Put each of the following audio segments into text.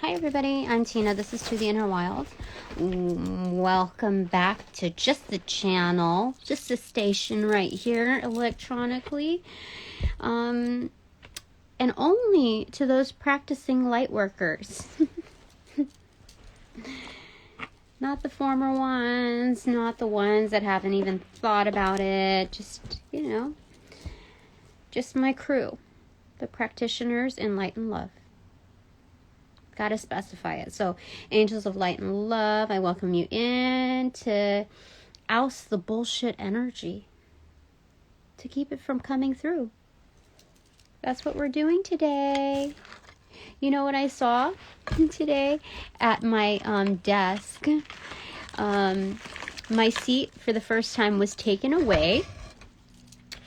Hi everybody, I'm Tina. This is To the Inner Wild. Welcome back to just the channel, just the station right here electronically. And only to those practicing light workers. Not the former ones, not the ones that haven't even thought about it. Just, just my crew, the practitioners in light and love. Got to specify it. So, angels of light and love, I welcome you in to oust the bullshit energy, to keep it from coming through. That's what we're doing today. You know what I saw today at my desk? My seat for the first time was taken away,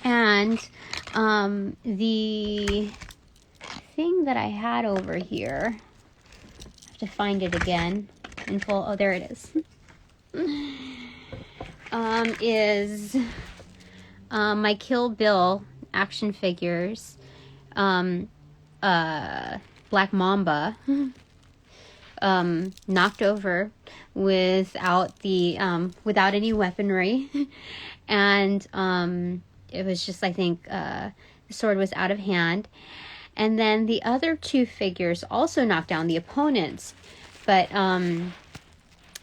and the thing that I had over here, to find it again in full. Oh, there it is. Is my Kill Bill action figures, Black Mamba, knocked over without any weaponry, and it was just, I think, the sword was out of hand. And then the other two figures also knocked down, the opponents, but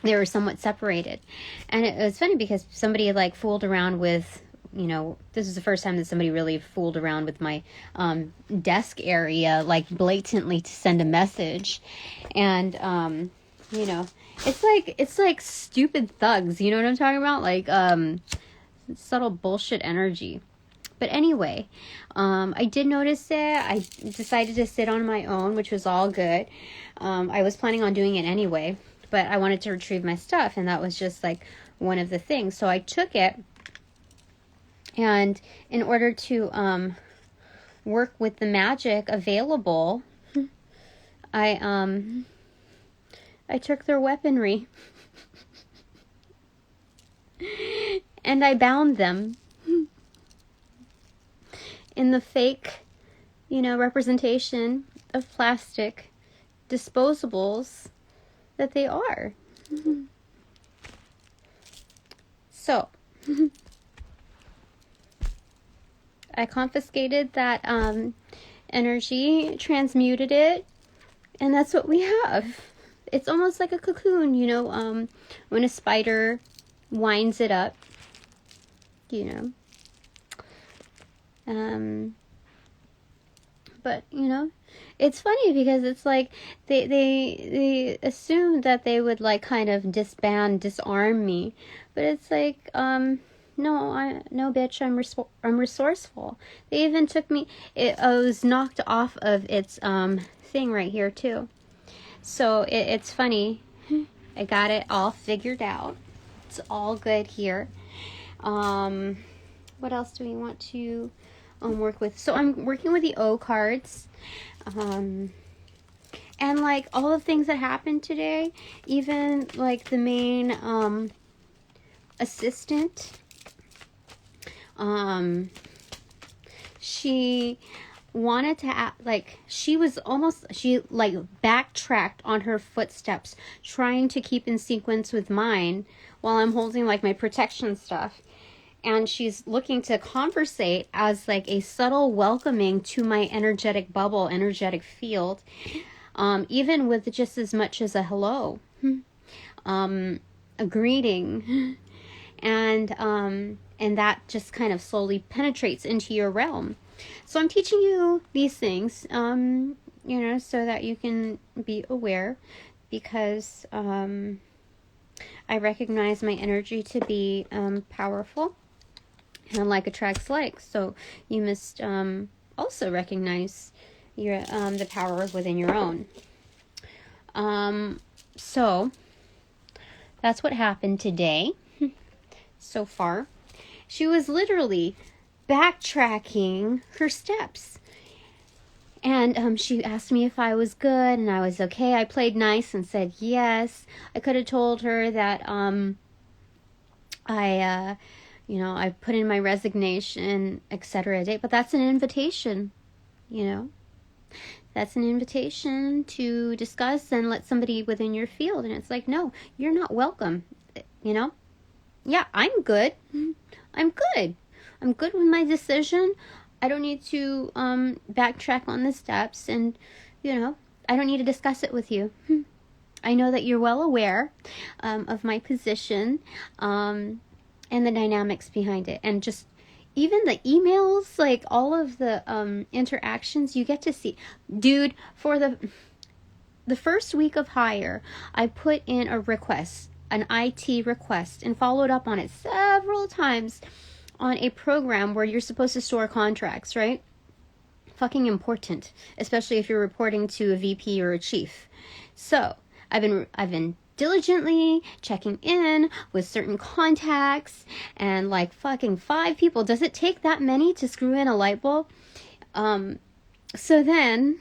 they were somewhat separated. And it was funny because somebody fooled around with, this is the first time that somebody really fooled around with my desk area, blatantly to send a message. And, it's like stupid thugs, you know what I'm talking about? Subtle bullshit energy. But anyway, I did notice it. I decided to sit on my own, which was all good. I was planning on doing it anyway, but I wanted to retrieve my stuff, and that was just one of the things. So I took it, and in order to work with the magic available, I took their weaponry and I bound them in the fake, representation of plastic disposables that they are. So, I confiscated that energy, transmuted it, and that's what we have. It's almost like a cocoon, when a spider winds it up, but it's funny because it's they assumed that they would kind of disarm me, but it's no, bitch, I'm resourceful. They even took me. I was knocked off of its thing right here too. So it's funny. I got it all figured out. It's all good here. What else do we want to work with? So I'm working with the O cards. And all the things that happened today, even the main assistant, she wanted to act she backtracked on her footsteps, trying to keep in sequence with mine while I'm holding my protection stuff. And she's looking to conversate as a subtle welcoming to my energetic bubble, energetic field, even with just as much as a hello, a greeting, and that just kind of slowly penetrates into your realm. So I'm teaching you these things, so that you can be aware, because I recognize my energy to be powerful. And like attracts like, so you must also recognize your the power within your own. So that's what happened today. So far, she was literally backtracking her steps, and she asked me if I was good, and I was okay. I played nice and said yes. I could have told her that I put in my resignation, etc. date, but that's an invitation, That's an invitation to discuss and let somebody within your field. And it's like, no, you're not welcome. You know? Yeah, I'm good. I'm good. I'm good with my decision. I don't need to backtrack on the steps, and, you know, I don't need to discuss it with you. I know that you're well aware of my position and the dynamics behind it. And just even the emails, like all of the interactions you get to see. Dude, for the first week of hire, I put in a request, an IT request, and followed up on it several times on a program where you're supposed to store contracts, right? Fucking important, especially if you're reporting to a VP or a chief. So I've been diligently checking in with certain contacts, and like fucking 5 people. Does it take that many to screw in a light bulb? So then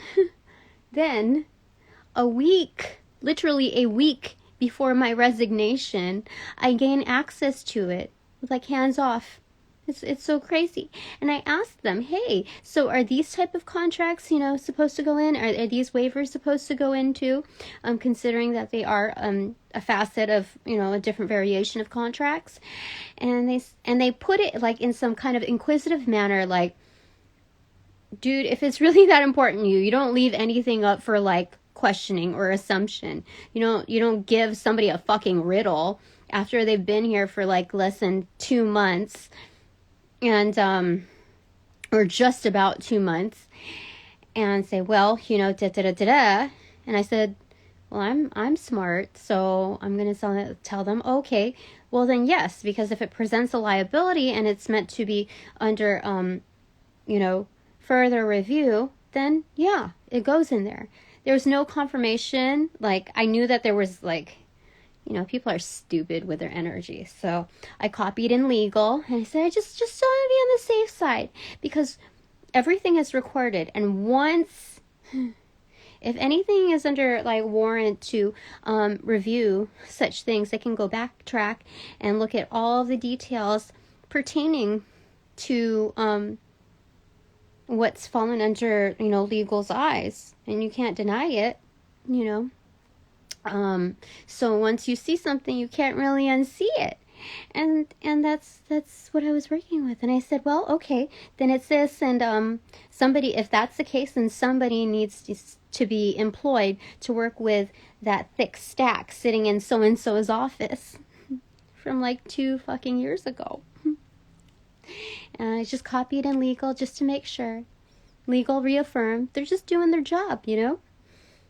literally a week before my resignation, I gain access to it with like hands off. It's so crazy. And I asked them, hey, so are these type of contracts, you know, supposed to go in? Are these waivers supposed to go in too? Considering that they are a facet of, you know, a different variation of contracts. And they put it like in some kind of inquisitive manner, like, dude, if it's really that important to you, you don't leave anything up for like questioning or assumption. You don't give somebody a fucking riddle after they've been here for like less than 2 months. And or just about 2 months, and say, well, you know, da da da da da. And I said, well, I'm smart, so I'm gonna tell them, okay, well then yes, because if it presents a liability and it's meant to be under you know, further review, then yeah, it goes in there. There was no confirmation. Like, I knew that there was like, you know, people are stupid with their energy. So I copied in legal, and I said, I just want to be on the safe side, because everything is recorded. And once, if anything is under like warrant to review such things, they can go backtrack and look at all of the details pertaining to what's fallen under, you know, legal's eyes. And you can't deny it, you know. So once you see something, you can't really unsee it. And that's what I was working with. And I said, well, okay, then it's this, and somebody, if that's the case, then somebody needs to be employed to work with that thick stack sitting in so-and-so's office from like 2 fucking years ago. And I just copied in legal just to make sure. Legal reaffirmed. They're just doing their job, you know?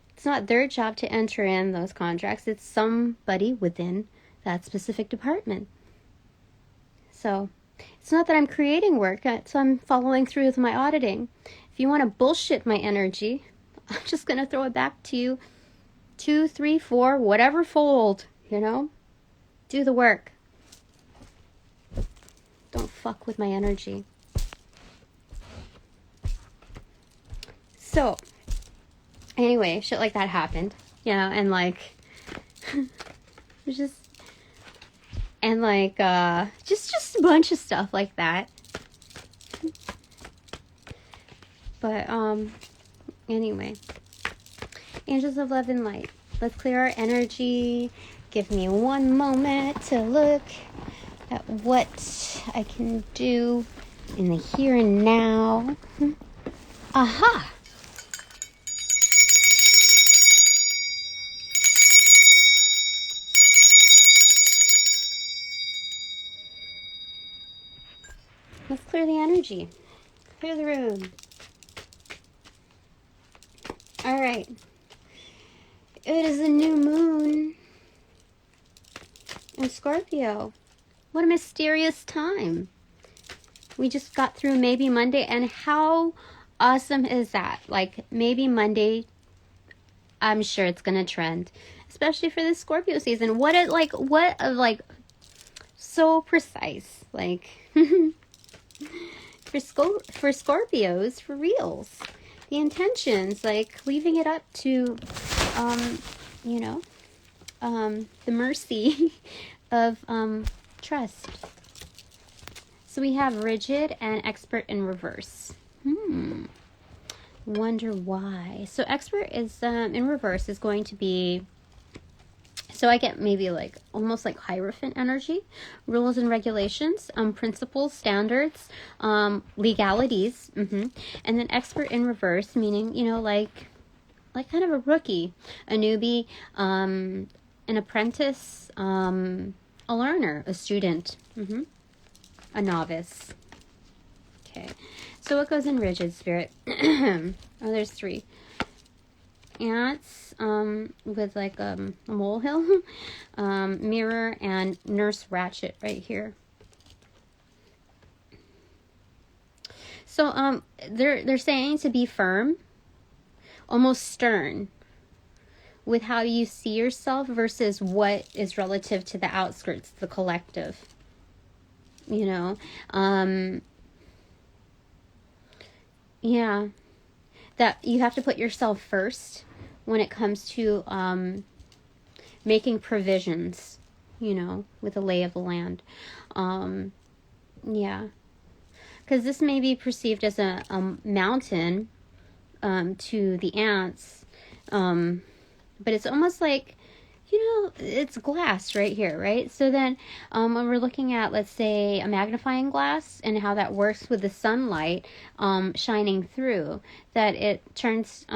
It's not their job to enter in those contracts. It's somebody within that specific department. So it's not that I'm creating work. So I'm following through with my auditing. If you want to bullshit my energy, I'm just going to throw it back to you 2, 3, 4, whatever fold, you know? Do the work. Don't fuck with my energy. So anyway, shit like that happened, you know, and like, it was just, and like, just a bunch of stuff like that. But, anyway, angels of love and light, let's clear our energy. Give me one moment to look at what I can do in the here and now. Aha! Let's clear the energy. Clear the room. All right. It is a new moon in Scorpio. What a mysterious time. We just got through maybe Monday, and how awesome is that? Like, maybe Monday, I'm sure it's going to trend, especially for the Scorpio season. What so precise. Like, for Scorpios, for reals, the intentions, like leaving it up to you know, the mercy of trust. So we have rigid and expert in reverse. Wonder why. So expert is in reverse is going to be, so I get maybe like almost like Hierophant energy, rules and regulations, principles, standards, legalities, and then expert in reverse, meaning, you know, like kind of a rookie, a newbie, an apprentice, a learner, a student, a novice. Okay, so what goes in rigid spirit? Oh, there's 3. Ants with like a molehill, mirror, and Nurse Ratchet right here. So they're saying to be firm, almost stern, with how you see yourself versus what is relative to the outskirts, the collective. You know, yeah, that you have to put yourself first when it comes to making provisions, you know, with the lay of the land. Yeah, because this may be perceived as a mountain to the ants, but it's almost like, you know, it's glass right here, right? So then when we're looking at, let's say, a magnifying glass and how that works with the sunlight shining through, that it turns,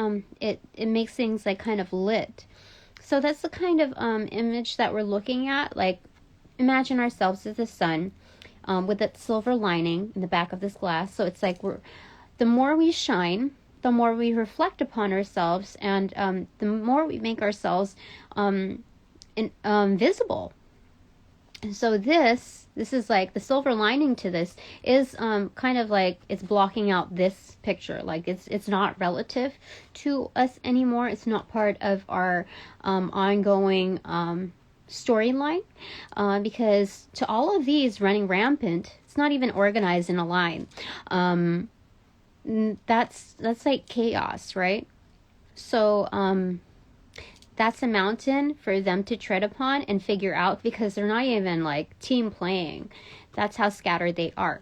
it makes things like kind of lit. So that's the kind of image that we're looking at. Like, imagine ourselves as the sun with that silver lining in the back of this glass. So it's like the more we shine, the more we reflect upon ourselves, and the more we make ourselves visible. And so this is like the silver lining to this is kind of like it's blocking out this picture. Like it's not relative to us anymore. It's not part of our ongoing storyline, because to all of these running rampant, it's not even organized in a line. That's like chaos, right? So that's a mountain for them to tread upon and figure out, because they're not even like team playing. That's how scattered they are.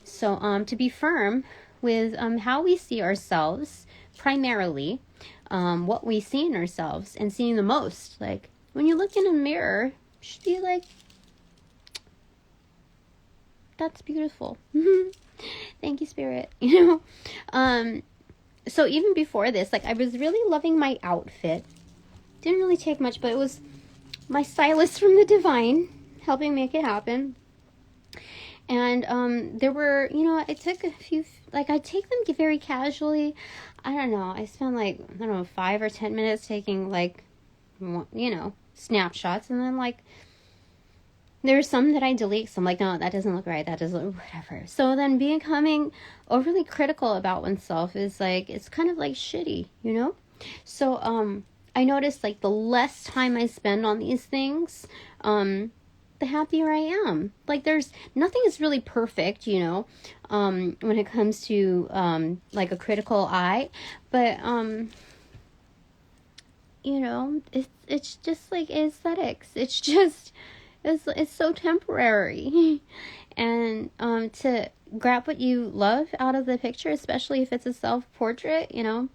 So to be firm with how we see ourselves, primarily what we see in ourselves and seeing the most. Like when you look in a mirror, you should be like, that's beautiful. Thank you, Spirit. You know, so even before this, like I was really loving my outfit. Didn't really take much, but it was my stylist from the divine helping make it happen. And there were, you know, I took a few, like I take them very casually. I don't know. I spent like, I don't know, 5 or 10 minutes taking like, you know, snapshots, and then like there's some that I delete. So I'm like, no, that doesn't look right. That doesn't look, whatever. So then becoming overly critical about oneself is like, it's kind of like shitty, you know? So, I noticed like the less time I spend on these things, the happier I am. Like there's nothing is really perfect, you know, when it comes to, like a critical eye, but, you know, it's just like aesthetics. It's just, it's so temporary. And to grab what you love out of the picture, especially if it's a self-portrait, you know,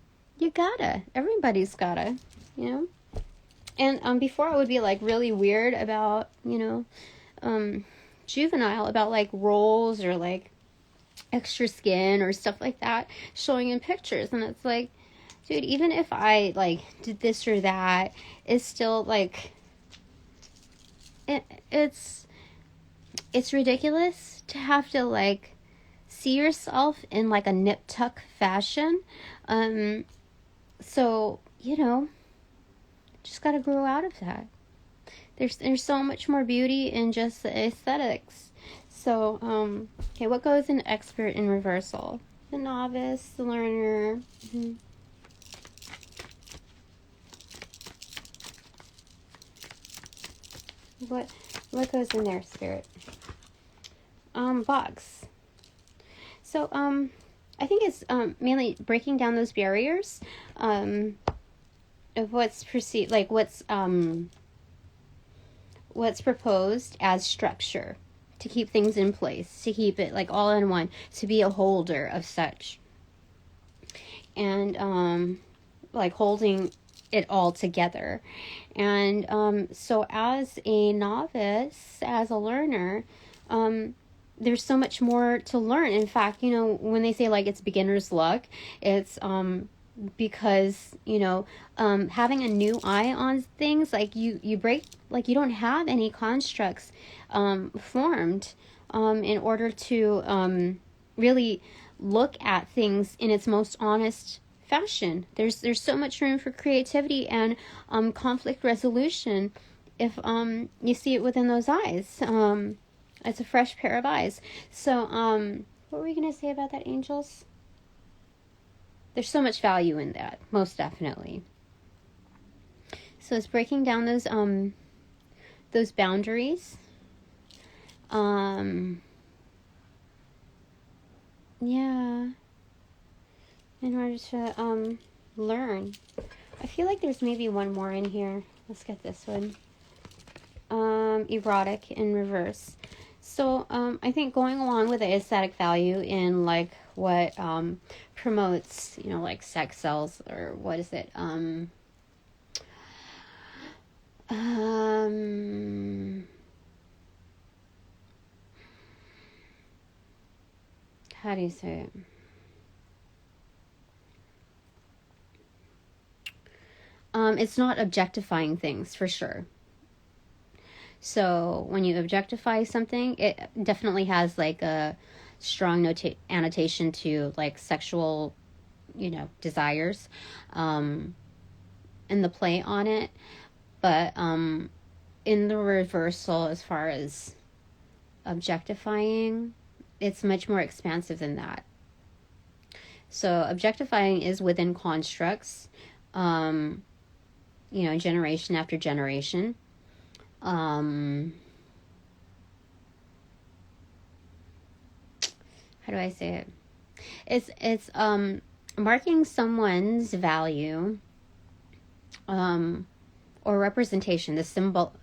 everybody's gotta, you know. And before I would be like really weird about, you know, juvenile, about like rolls or like extra skin or stuff like that showing in pictures. And it's like, dude, even if I like did this or that, it's still like, it's ridiculous to have to like see yourself in like a nip tuck fashion. So, you know, just gotta grow out of that. There's so much more beauty in just the aesthetics. So, okay, what goes in expert in reversal? The novice, the learner. What goes in there, Spirit? Box. So, I think it's mainly breaking down those barriers of what's perceived, like what's proposed as structure, to keep things in place, to keep it like all in one, to be a holder of such. and like holding it all together. And so as a novice, as a learner, there's so much more to learn. In fact, when they say like it's beginner's luck, it's because having a new eye on things, like you break, like you don't have any constructs formed in order to really look at things in its most honest fashion. There's so much room for creativity and conflict resolution if you see it within those eyes. It's a fresh pair of eyes. So what were we gonna say about that, angels? There's so much value in that, most definitely. So it's breaking down those boundaries. Yeah. In order to learn. I feel like there's maybe one more in here. Let's get this one. Erotic in reverse. So I think going along with the aesthetic value in like what promotes, like sex sells, or what is it? How do you say it? It's not objectifying things, for sure. So when you objectify something, it definitely has like a strong annotation to like sexual, desires, and the play on it. But in the reversal, as far as objectifying, it's much more expansive than that. So objectifying is within constructs, generation after generation. How do I say it? It's marking someone's value, or representation, the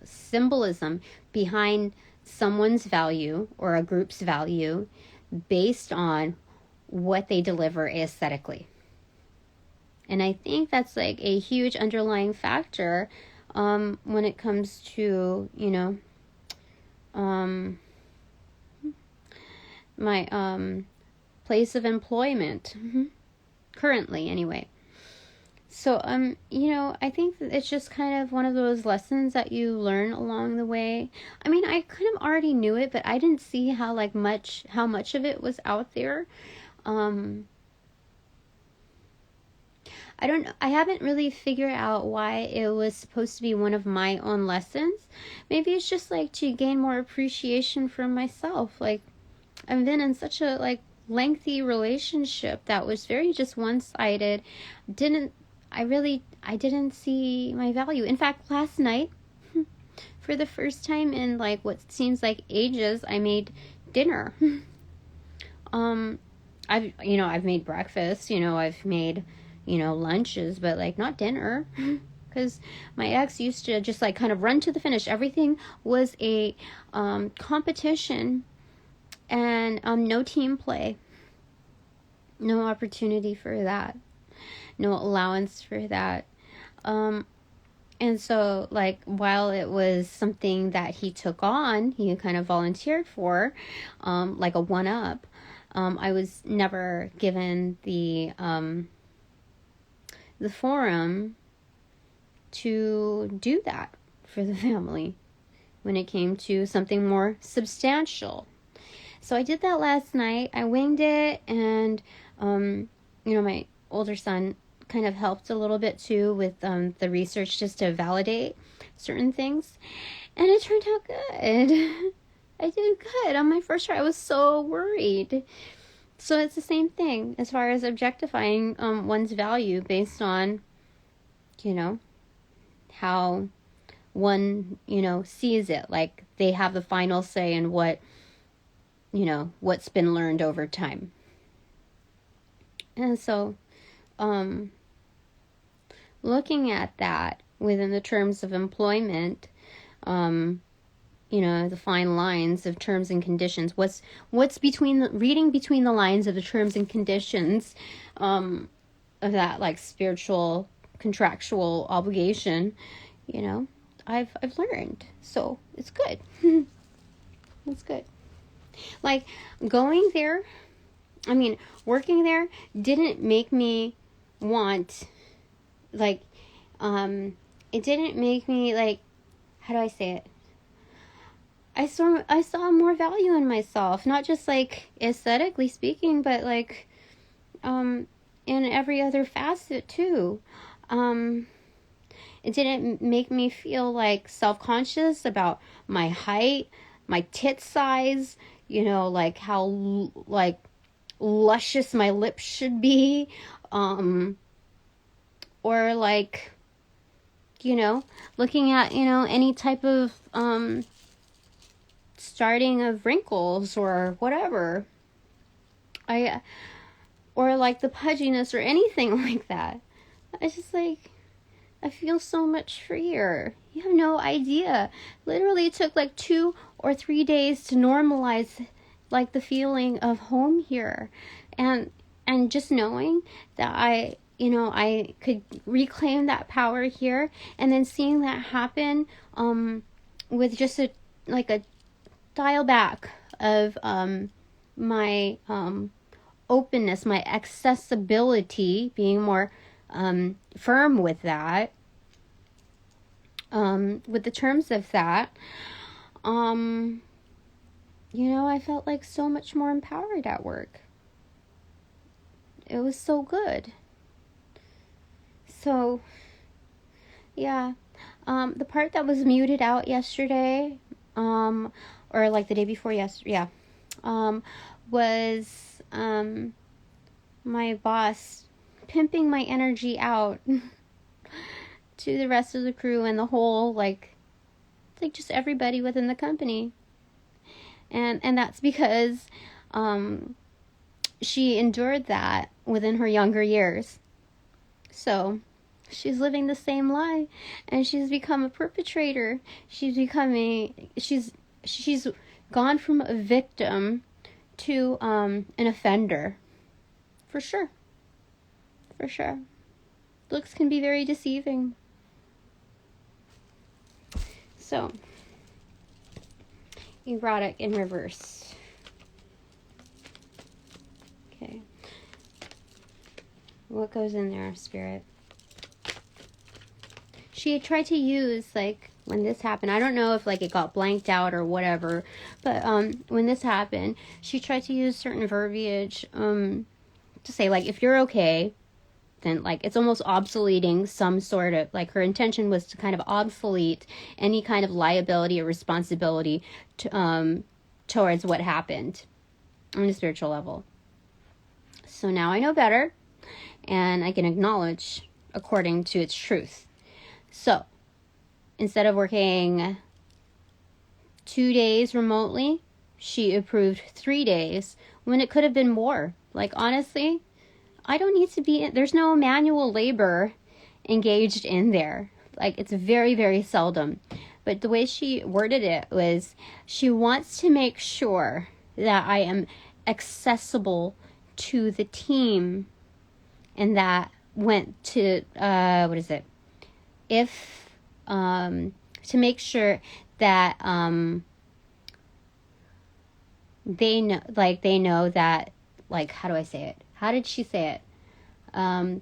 symbolism behind someone's value or a group's value based on what they deliver aesthetically. And I think that's like a huge underlying factor when it comes to, my place of employment, currently anyway. So, I think that it's just kind of one of those lessons that you learn along the way. I mean, I kind of already knew it, but I didn't see how much of it was out there. I haven't really figured out why it was supposed to be one of my own lessons. Maybe it's just like to gain more appreciation for myself. Like, I've been in such a like lengthy relationship that was very just one-sided. I didn't see my value. In fact, last night, for the first time in like what seems like ages, I made dinner. I've made breakfast, I've made, lunches, but like not dinner. Because my ex used to just like kind of run to the finish. Everything was a competition, and no team play. No opportunity for that. No allowance for that. And so, like, while it was something that he took on, he kind of volunteered for, like a one-up, I was never given the forum to do that for the family when it came to something more substantial. So I did that last night. I winged it, and my older son kind of helped a little bit too with the research just to validate certain things, and it turned out good. I did good on my first try. I was so worried. So it's the same thing as far as objectifying one's value based on, how one, sees it. Like they have the final say in what's been learned over time. And so, looking at that within the terms of employment, the fine lines of terms and conditions, what's reading between the lines of the terms and conditions, of that like spiritual contractual obligation, you know, I've learned. So it's good. It's good. Like going there, I mean, working there didn't make me want, like, it didn't make me, like, how do I say it? I saw more value in myself, not just, like, aesthetically speaking, but, like, in every other facet, too. It didn't make me feel, like, self-conscious about my height, my tit size, you know, like, how, like, luscious my lips should be, or like, you know, looking at, you know, any type of starting of wrinkles or whatever, or like the pudginess or anything like that. It's just like, I feel so much freer. You have no idea. Literally it took like 2 or 3 days to normalize like the feeling of home here, and just knowing that I could reclaim that power here, and then seeing that happen with just a dial back of my openness, my accessibility, being more firm with that, with the terms of that, you know, I felt like so much more empowered at work. It was so good. So, yeah. The part that was muted out yesterday, or like the day before yesterday, yeah, was my boss pimping my energy out to the rest of the crew and the whole, like just everybody within the company. And that's because she endured that within her younger years. So she's living the same lie, and she's become a perpetrator. She's gone from a victim to an offender. For sure. For sure. Looks can be very deceiving. So, erotic in reverse. Okay. What goes in there, Spirit? She tried to use, like, when this happened, I don't know if, like, it got blanked out or whatever, but when this happened, she tried to use certain verbiage to say, like, if you're okay, then, like, it's almost obsoleting some sort of, like, her intention was to kind of obsolete any kind of liability or responsibility to, towards what happened on a spiritual level. So now I know better, and I can acknowledge according to its truth. So, instead of working 2 days remotely, she approved 3 days when it could have been more. Like, honestly, I don't need to be there's no manual labor engaged in there. Like, it's very, very seldom. But the way she worded it was, she wants to make sure that I am accessible to the team, and that went to, if, to make sure that, they know that, like, how do I say it? How did she say it?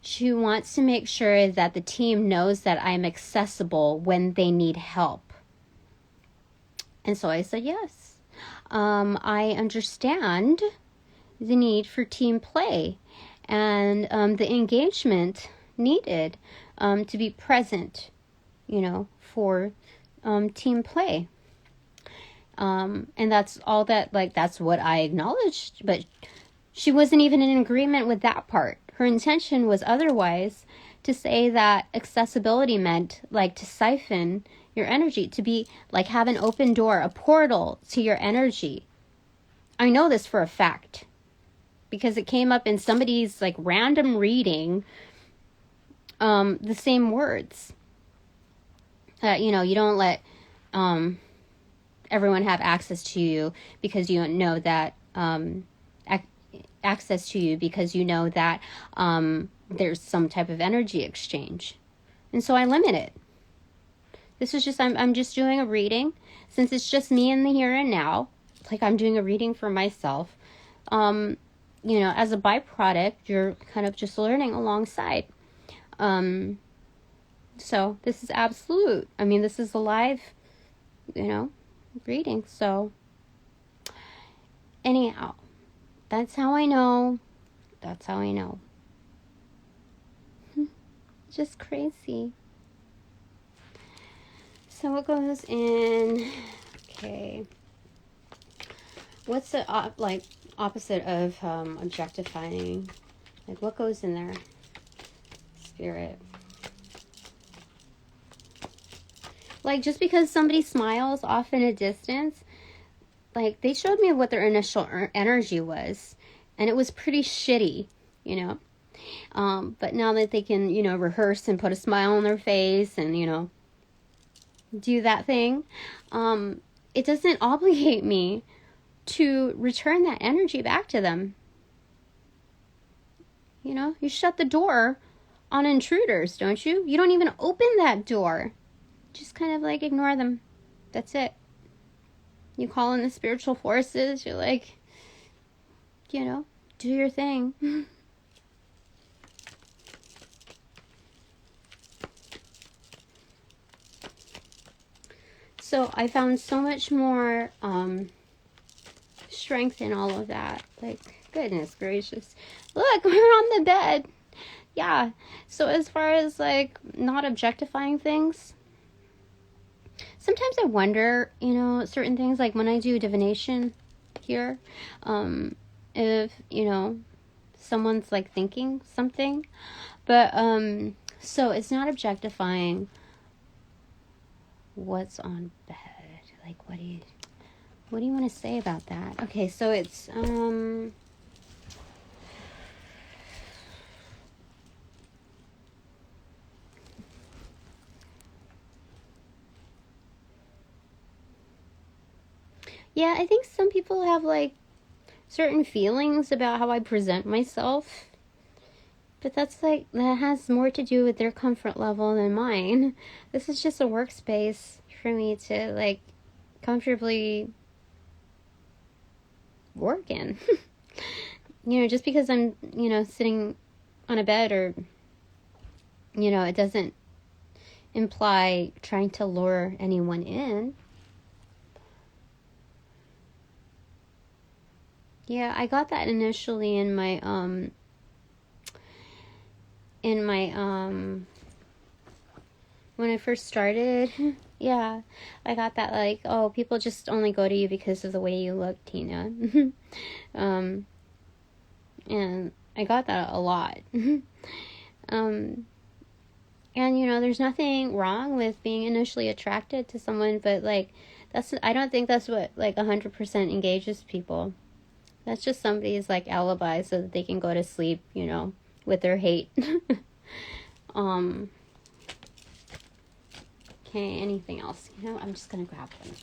She wants to make sure that the team knows that I'm accessible when they need help. And so I said, yes. I understand the need for team play and the engagement needed to be present, you know, for team play. And that's all that, like, that's what I acknowledged. But she wasn't even in agreement with that part. Her intention was otherwise, to say that accessibility meant, like, to siphon your energy, to be, like, have an open door, a portal to your energy. I know this for a fact, because it came up in somebody's, like, random reading, the same words. You know, you don't let everyone have access to you because you don't know that access to you because you know that there's some type of energy exchange. And so I limit it. This is just, I'm just doing a reading. Since it's just me in the here and now, like I'm doing a reading for myself. You know, as a byproduct, you're kind of just learning alongside. So this is absolute. I mean, this is a live, you know, reading. So anyhow, that's how I know. That's how I know. Just crazy. So what goes in? Okay. What's the opposite of objectifying? Like what goes in there? Spirit. Like just because somebody smiles off in a distance, like they showed me what their initial energy was, and it was pretty shitty, you know. But now that they can, you know, rehearse and put a smile on their face and, you know, do that thing, it doesn't obligate me to return that energy back to them. You know, you shut the door on intruders, don't you? You don't even open that door. Just kind of like ignore them. That's it. You call in the spiritual forces. You're like, you know, do your thing. So I found so much more strength in all of that. Like, goodness gracious. Look, we're on the bed. Yeah. So as far as like not objectifying things, sometimes I wonder, you know, certain things like when I do divination here, if, you know, someone's like thinking something. But so it's not objectifying what's on bed. Like what do you want to say about that? Okay, so it's yeah, I think some people have like certain feelings about how I present myself. But that's like, that has more to do with their comfort level than mine. This is just a workspace for me to like comfortably work in. You know, just because I'm, you know, sitting on a bed or, you know, it doesn't imply trying to lure anyone in. Yeah, I got that initially in my when I first started. Yeah, I got that like, oh, people just only go to you because of the way you look, Tina. And I got that a lot. And you know, there's nothing wrong with being initially attracted to someone, but like I don't think that's what like 100% engages people. That's just somebody's like alibi so that they can go to sleep, you know, with their hate. Okay, anything else? You know, I'm just gonna grab one.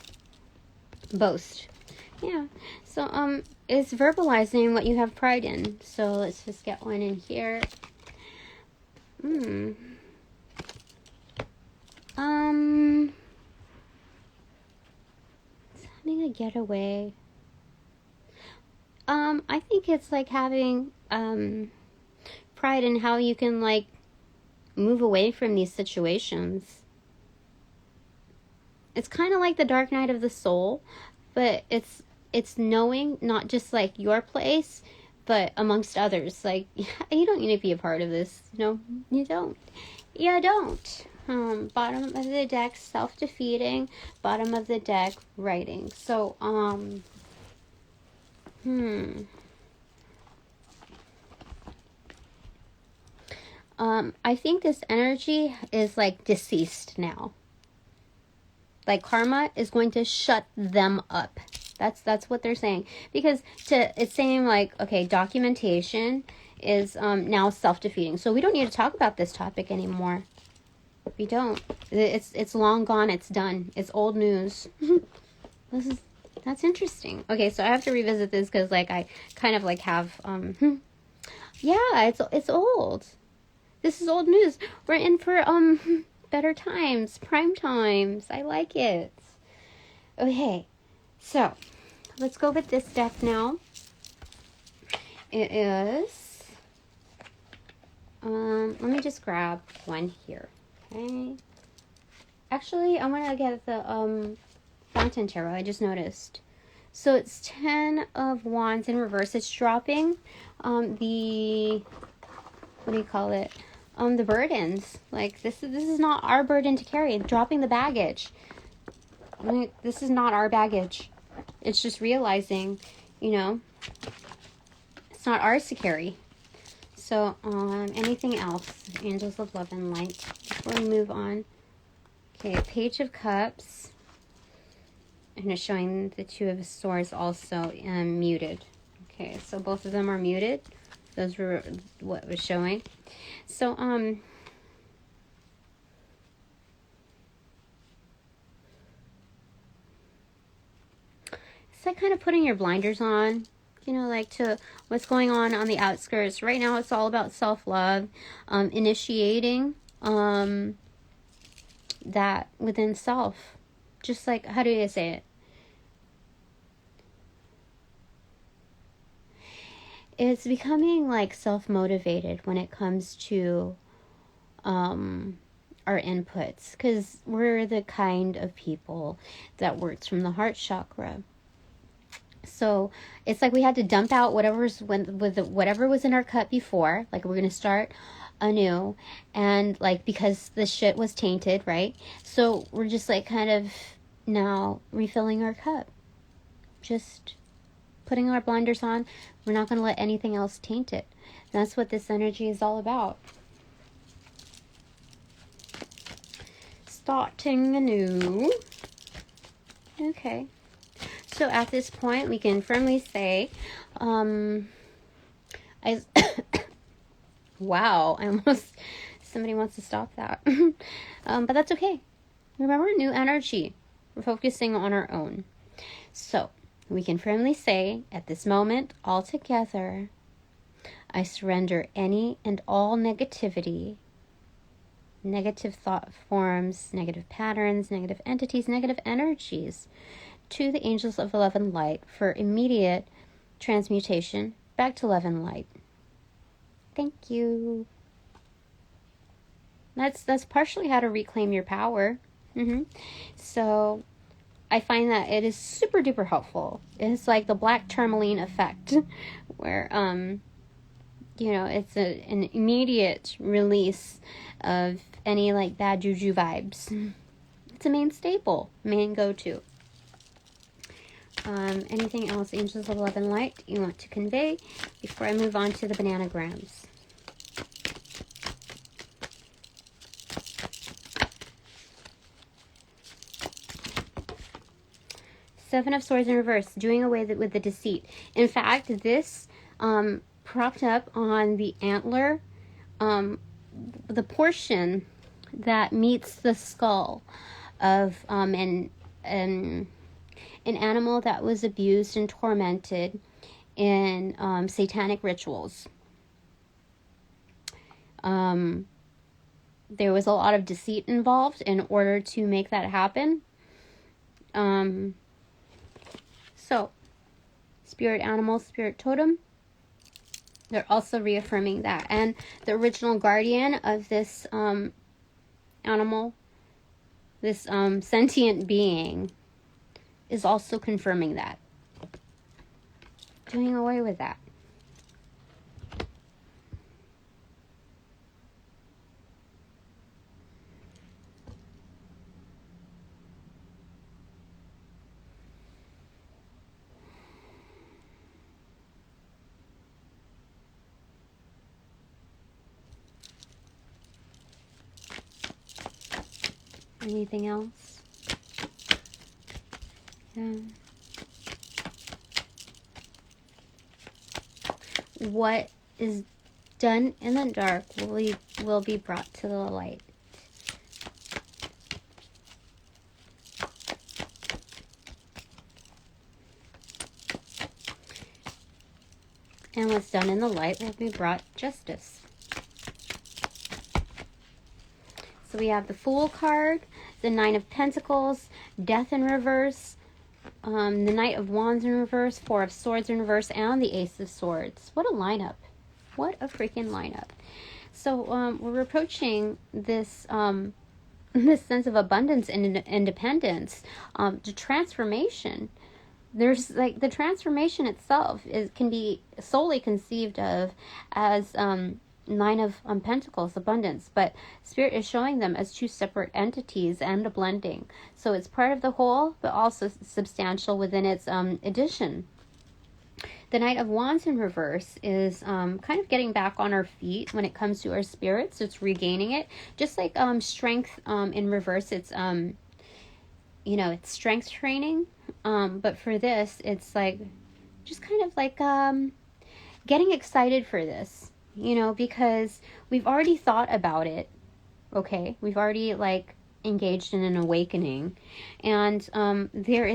Boast. Yeah. So it's verbalizing what you have pride in. So let's just get one in here. It's having a getaway. I think it's like having pride in how you can like move away from these situations. It's kind of like the dark night of the soul, but it's knowing not just like your place, but amongst others. Like, you don't need to be a part of this. No, you don't. You don't. Bottom of the deck, self-defeating. Bottom of the deck, writing. So, I think this energy is like deceased now. Like karma is going to shut them up. That's what they're saying. Because it's saying like, okay, documentation is now self-defeating. So we don't need to talk about this topic anymore. We don't. It's long gone. It's done. It's old news. That's interesting. Okay, so I have to revisit this because, like, I kind of, like, have, yeah, it's old. This is old news. We're in for, better times, prime times. I like it. Okay, so let's go with this deck now. It is, let me just grab one here, okay? Actually, I want to get the, Fountain Tarot, I just noticed. So it's 10 of Wands in reverse. It's dropping, the, what do you call it? The burdens. Like, this is not our burden to carry. Dropping the baggage. Like, this is not our baggage. It's just realizing, you know, it's not ours to carry. So, anything else? Angels of Love and Light. Before we move on. Okay, Page of Cups. And it's showing the Two of Swords also muted. Okay, so both of them are muted. Those were what was showing. So, it's like kind of putting your blinders on, you know, like to what's going on the outskirts. Right now, it's all about self-love, initiating that within self. Just like, how do you say it? It's becoming like self-motivated when it comes to our inputs, because we're the kind of people that works from the heart chakra. So it's like we had to dump out whatever was in our cup before. Like, we're going to start anew, and like, because the shit was tainted, right? So we're just like kind of now refilling our cup, just putting our blinders on. We're not going to let anything else taint it. And that's what this energy is all about. Starting anew. Okay. So at this point, we can firmly say, wow, somebody wants to stop that. But that's okay. Remember, new energy. We're focusing on our own. So we can firmly say, at this moment, all together, I surrender any and all negativity, negative thought forms, negative patterns, negative entities, negative energies, to the angels of love and light for immediate transmutation back to love and light. Thank you. That's partially how to reclaim your power. So I find that it is super duper helpful. It's like the black tourmaline effect, where you know, it's an immediate release of any like bad juju vibes. It's a main staple, main go-to. Anything else, angels of love and light, you want to convey before I move on to the bananagrams? Seven of Swords in reverse, doing away with the deceit. In fact, this propped up on the antler, the portion that meets the skull of an animal that was abused and tormented in satanic rituals. There was a lot of deceit involved in order to make that happen. So, spirit animal, spirit totem, they're also reaffirming that. And the original guardian of this animal, this sentient being, is also confirming that. Doing away with that. Anything else? Yeah. What is done in the dark will be brought to the light. And what's done in the light will be brought justice. So we have the Fool card, the Nine of Pentacles, Death in reverse, the Knight of Wands in reverse, Four of Swords in reverse, and the Ace of Swords. What a lineup. What a freaking lineup. So we're approaching this this sense of abundance and independence, the transformation. There's like the transformation itself can be solely conceived of as Nine of Pentacles, abundance, but Spirit is showing them as two separate entities and a blending. So it's part of the whole, but also substantial within its addition. The Knight of Wands in reverse is kind of getting back on our feet when it comes to our spirits. So it's regaining it. Just like strength in reverse, it's, it's strength training. But for this, it's like, just kind of like getting excited for this, because we've already thought about it. Okay. We've already engaged in an awakening. And this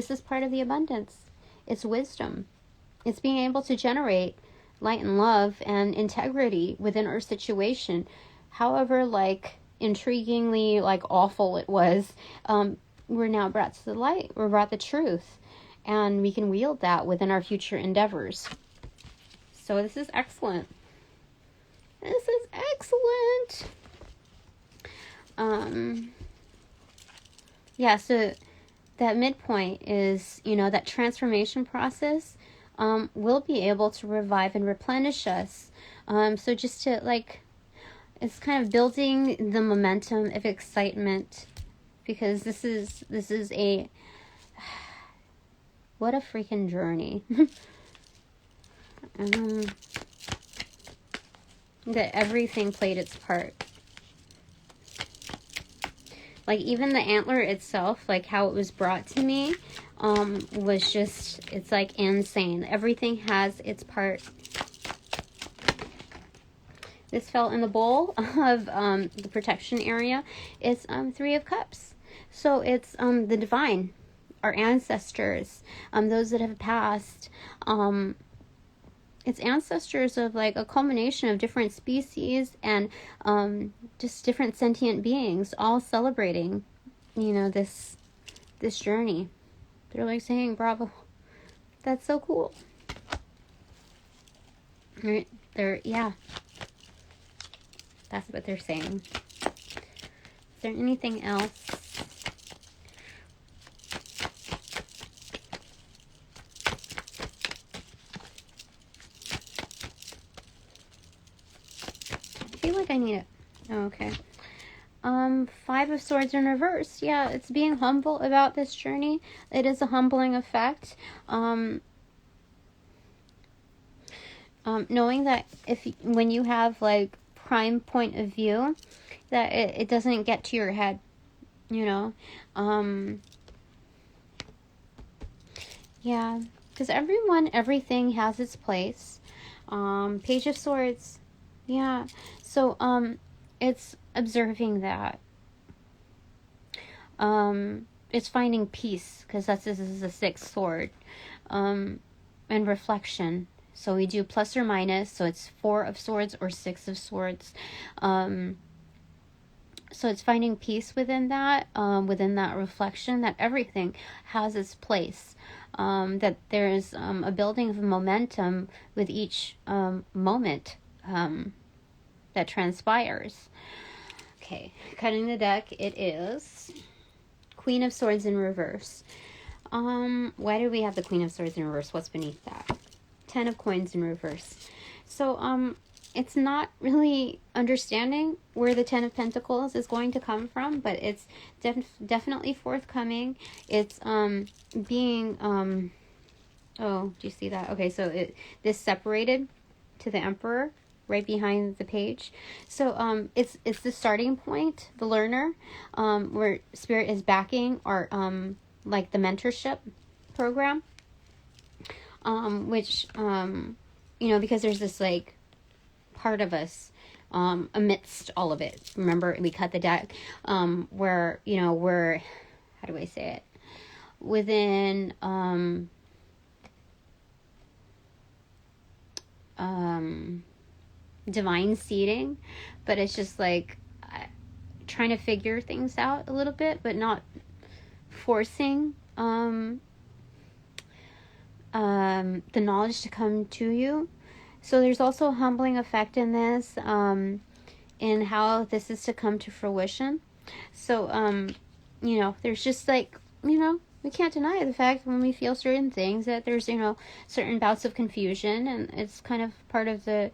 is part of the abundance. It's wisdom. It's being able to generate light and love and integrity within our situation. However, intriguingly, awful it was, we're now brought to the light. We're brought the truth. And we can wield that within our future endeavors. So this is excellent. This is excellent. So that midpoint is, that transformation process will be able to revive and replenish us. So just to it's kind of building the momentum of excitement, because this is what a freaking journey. That everything played its part. Even the antler itself, how it was brought to me, was just, it's insane. Everything has its part. This fell in the bowl of the protection area. It's Three of Cups. So it's the divine, our ancestors, those that have passed. It's ancestors of a culmination of different species and just different sentient beings all celebrating, this journey. They're saying, bravo. That's so cool. Right? That's what they're saying. Is there anything else? I feel like I need it. Oh, okay. Five of Swords in reverse. Yeah, it's being humble about this journey. It is a humbling effect. Knowing that when you have prime point of view, that it doesn't get to your head, because everything has its place. Page of Swords. Yeah. So, it's observing that. It's finding peace, because this is the sixth sword. And reflection. So we do plus or minus, so it's Four of Swords or Six of Swords. So it's finding peace within that reflection, that everything has its place. That there's a building of momentum with each moment that transpires. Okay, cutting the deck, it is Queen of Swords in reverse. Why do we have the Queen of Swords in reverse? What's beneath that? Ten of Coins in reverse. So, it's not really understanding where the Ten of Pentacles is going to come from, but it's definitely forthcoming. It's, being, oh, do you see that? Okay, so this separated to the Emperor right behind the page. So, it's the starting point, the learner, where Spirit is backing our, the mentorship program. Which, because there's this part of us, amidst all of it. Remember, we cut the deck, where, we're, how do I say it? Within, divine seeding, but it's just like trying to figure things out a little bit, but not forcing the knowledge to come to you. So there's also a humbling effect in this, in how this is to come to fruition. So, you know, there's just like, you know, we can't deny the fact when we feel certain things that there's, you know, certain bouts of confusion, and it's kind of part of the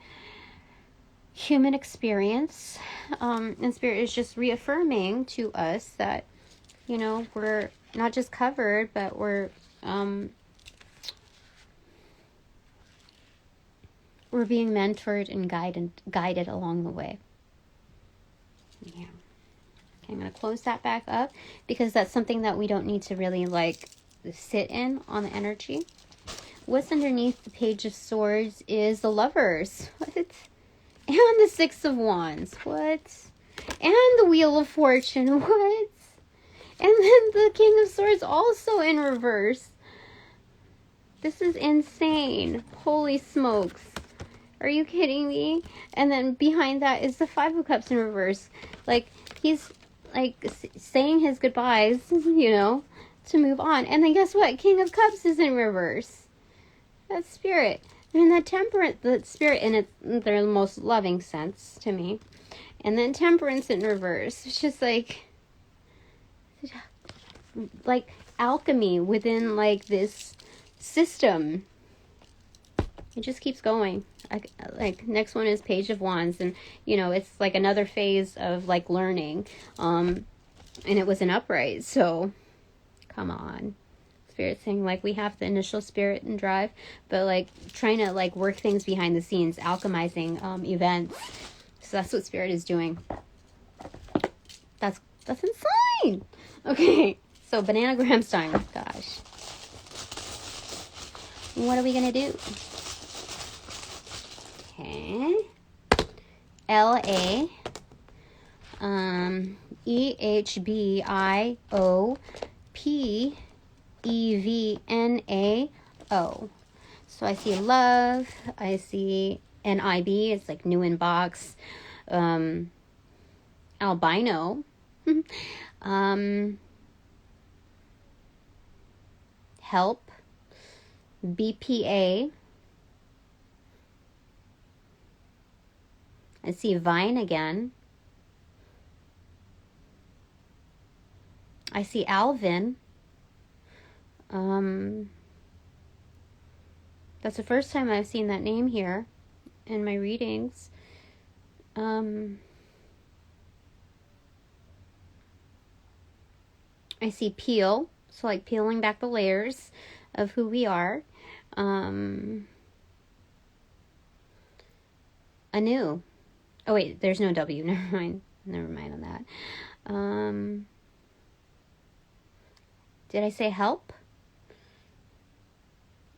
human experience. And Spirit is just reaffirming to us that, you know, we're not just covered, but we're being mentored and guided along the way. Yeah. Okay, I'm going to close that back up because that's something that we don't need to really like sit in on the energy. What's underneath the Page of Swords is the Lovers. What? And the Six of Wands. What? And the Wheel of Fortune. What? And then the King of Swords also in reverse. This is insane. Holy smokes. Are you kidding me? And then behind that is the Five of Cups in reverse. Like, he's, like, saying his goodbyes, you know, to move on. And then guess what? King of Cups is in reverse. That's Spirit. And that Temperance, the Spirit in their most loving sense to me. And then Temperance in reverse. It's just like alchemy within, like, this system. It just keeps going. Like next one is Page of Wands, and you know it's like another phase of like learning, and it was an upright. So, come on, Spirit saying like we have the initial spirit and drive, but like trying to like work things behind the scenes, alchemizing events. So that's what Spirit is doing. That's insane. Okay, so bananagrams time. Gosh, what are we gonna do? Okay. LA EHBIOPEVNAO. So I see love. I see NIB. It's like new in box. Albino. Help. BPA. I see Vine again. I see Alvin. That's the first time I've seen that name here in my readings. I see peel, so like peeling back the layers of who we are. Anew. Oh wait, there's no W. Never mind on that. Did I say help?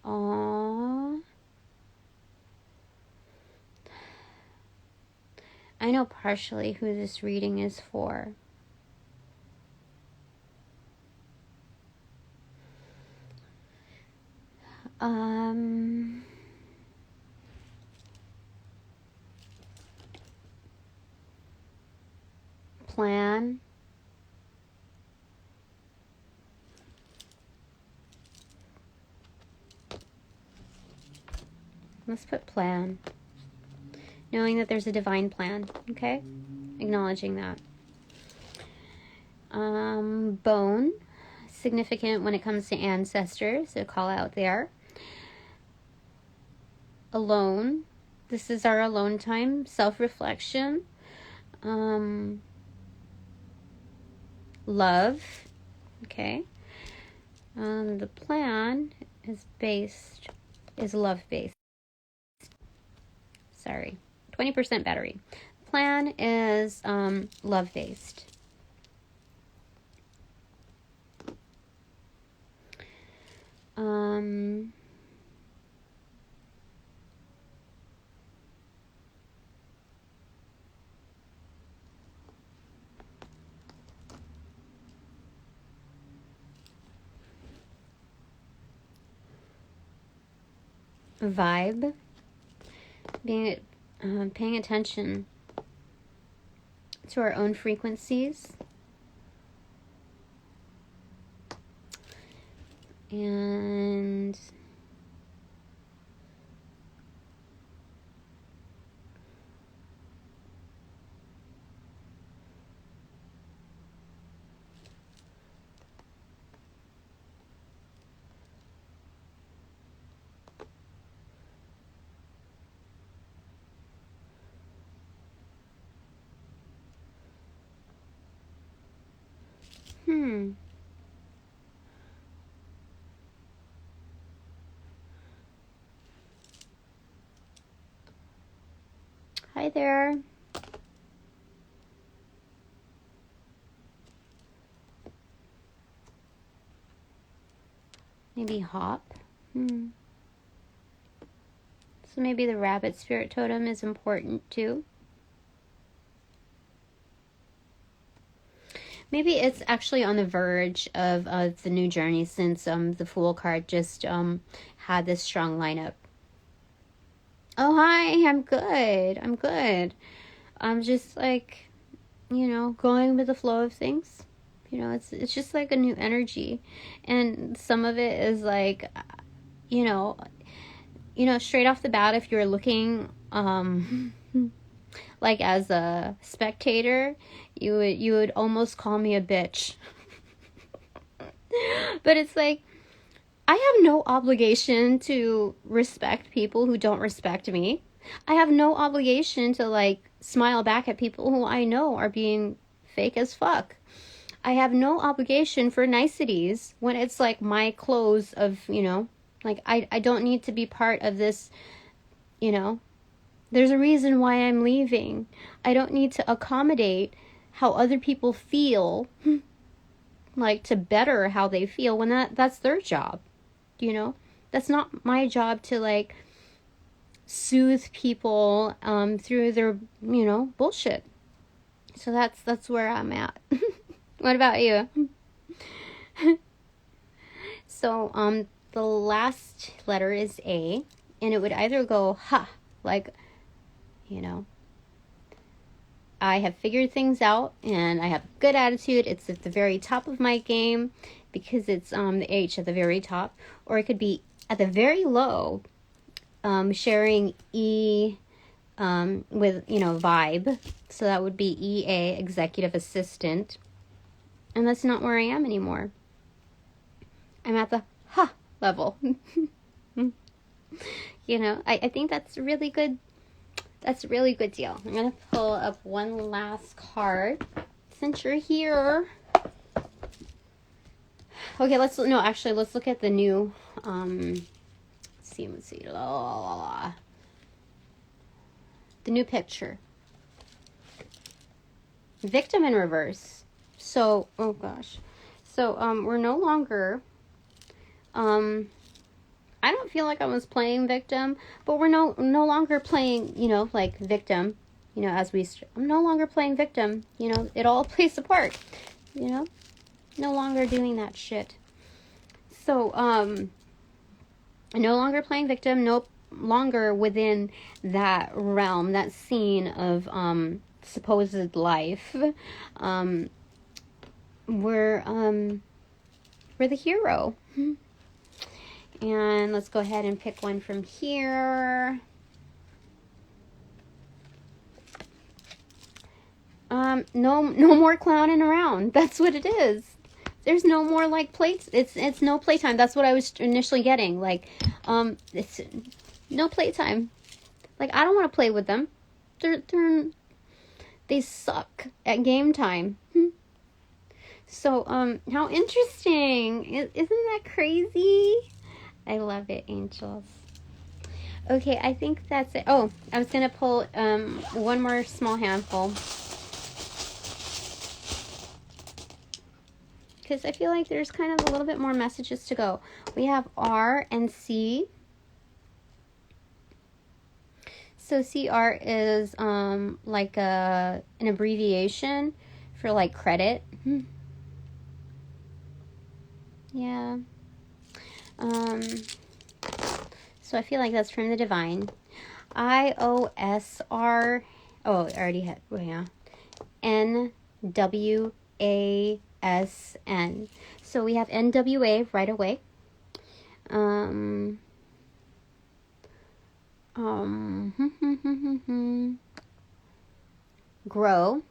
Aww. I know partially who this reading is for. Plan. Let's put plan. Knowing that there's a divine plan, okay? Acknowledging that. Bone. Significant when it comes to ancestors, so call out there. Alone. This is our alone time. Self-reflection. Love. Okay. The plan is love-based. Sorry. 20% battery. Plan is love-based. Vibe. paying attention to our own frequencies. And Hi there. Maybe hop. So maybe the rabbit spirit totem is important too. Maybe it's actually on the verge of the new journey, since the Fool card just had this strong lineup. Oh, hi. I'm good. I'm just like, going with the flow of things. It's just like a new energy. And some of it is like, straight off the bat, if you're looking like as a spectator, you would almost call me a bitch. But it's like, I have no obligation to respect people who don't respect me. I have no obligation to like smile back at people who I know are being fake as fuck. I have no obligation for niceties when it's like my close of, like I don't need to be part of this, There's a reason why I'm leaving. I don't need to accommodate how other people feel, like to better how they feel when that's their job. That's not my job to like soothe people through their, bullshit. So that's where I'm at. What about you? So the last letter is A, and it would either go ha, like, I have figured things out and I have good attitude. It's at the very top of my game because it's the H at the very top. Or it could be at the very low, sharing E with, vibe. So that would be EA, executive assistant. And that's not where I am anymore. I'm at the ha level. I think that's really good. That's a really good deal. I'm going to pull up one last card since you're here. Okay, let's look at the new, let's see. The new picture. Victim in reverse. So, oh gosh. So, we're no longer, I don't feel like I was playing victim, but we're no longer playing, like victim, I'm no longer playing victim, it all plays a part, no longer doing that shit. So, no longer playing victim, no longer within that realm, that scene of, supposed life. We're the hero. And let's go ahead and pick one from here. No more clowning around. That's what it is. There's no more like plates. It's no playtime. That's what I was initially getting. Like, it's no playtime. Like, I don't want to play with them. They suck at game time. So, how interesting. Isn't that crazy? I love it, angels. Okay, I think that's it. Oh, I was going to pull one more small handful. Because I feel like there's kind of a little bit more messages to go. We have R and C. So CR is like an abbreviation for like credit. Yeah. So I feel like that's from the divine. IOSR. Oh, I already had. Oh, yeah. NWASN. So we have NWA right away. Grow.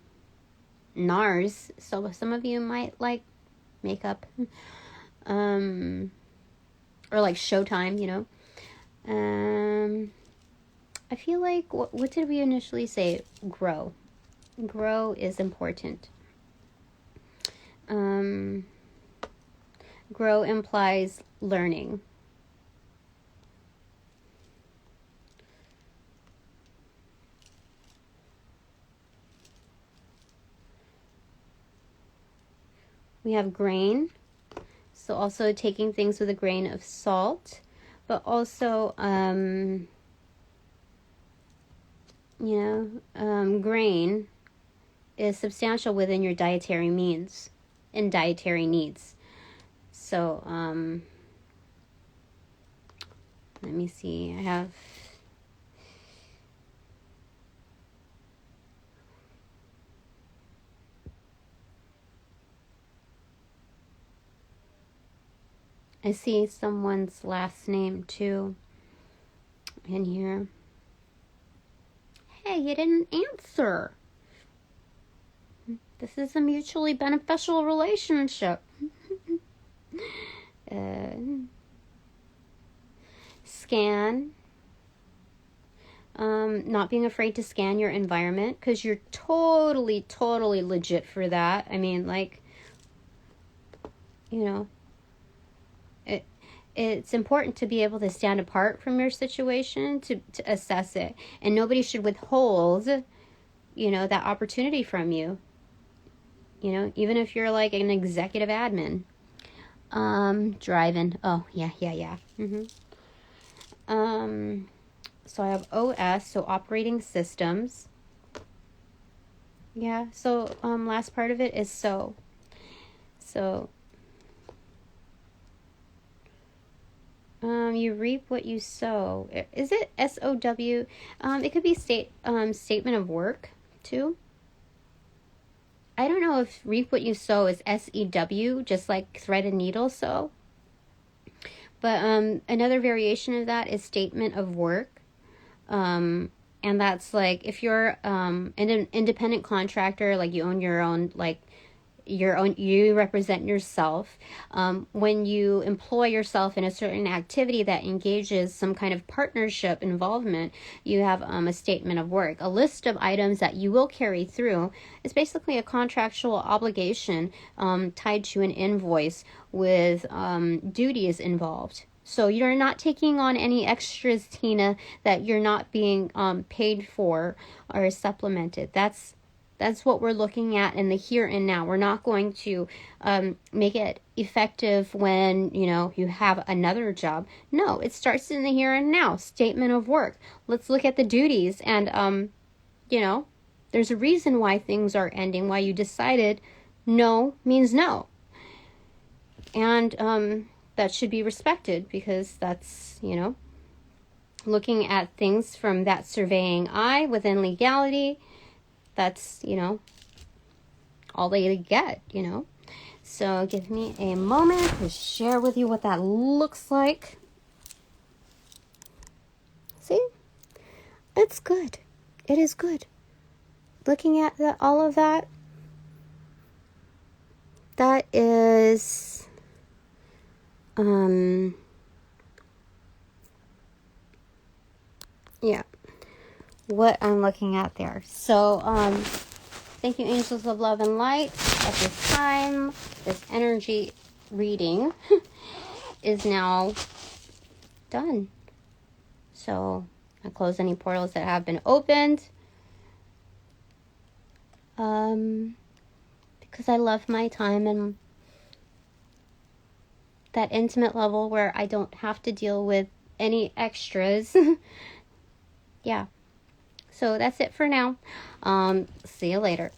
NARS. So some of you might like makeup. Or like Showtime, I feel like, what did we initially say? Grow. Grow is important. Grow implies learning. We have grain, so also taking things with a grain of salt, but also, grain is substantial within your dietary means and dietary needs. So, let me see, I see someone's last name too in here. Hey, you didn't answer. This is a mutually beneficial relationship. Scan. Not being afraid to scan your environment, because you're totally legit for that. I mean, like, it's important to be able to stand apart from your situation to assess it. And nobody should withhold, that opportunity from you. Even if you're like an executive admin. Driving. Oh, yeah. So I have OS, so operating systems. Yeah, so last part of it is so. You reap what you sow. Is it SOW? It could be statement of work too. I don't know if reap what you sow is SEW, just like thread and needle sew. But another variation of that is statement of work. And that's like if you're an independent contractor, like you own your own, you represent yourself. When you employ yourself in a certain activity that engages some kind of partnership involvement, you have a statement of work. A list of items that you will carry through is basically a contractual obligation tied to an invoice with duties involved. So you're not taking on any extras, Tina, that you're not being paid for or supplemented. That's what we're looking at in the here and now. We're not going to make it effective when, you have another job. No, it starts in the here and now. Statement of work. Let's look at the duties. And, there's a reason why things are ending, why you decided no means no. And that should be respected, because that's, looking at things from that surveying eye within legality. That's, all they get, So give me a moment to share with you what that looks like. See? It's good. It is good. Looking at all of that, that is, yeah, what I'm looking at there. So, thank you, angels of love and light. At this time, this energy reading is now done. So I close any portals that have been opened. Because I love my time and that intimate level where I don't have to deal with any extras. Yeah. So that's it for now. See you later.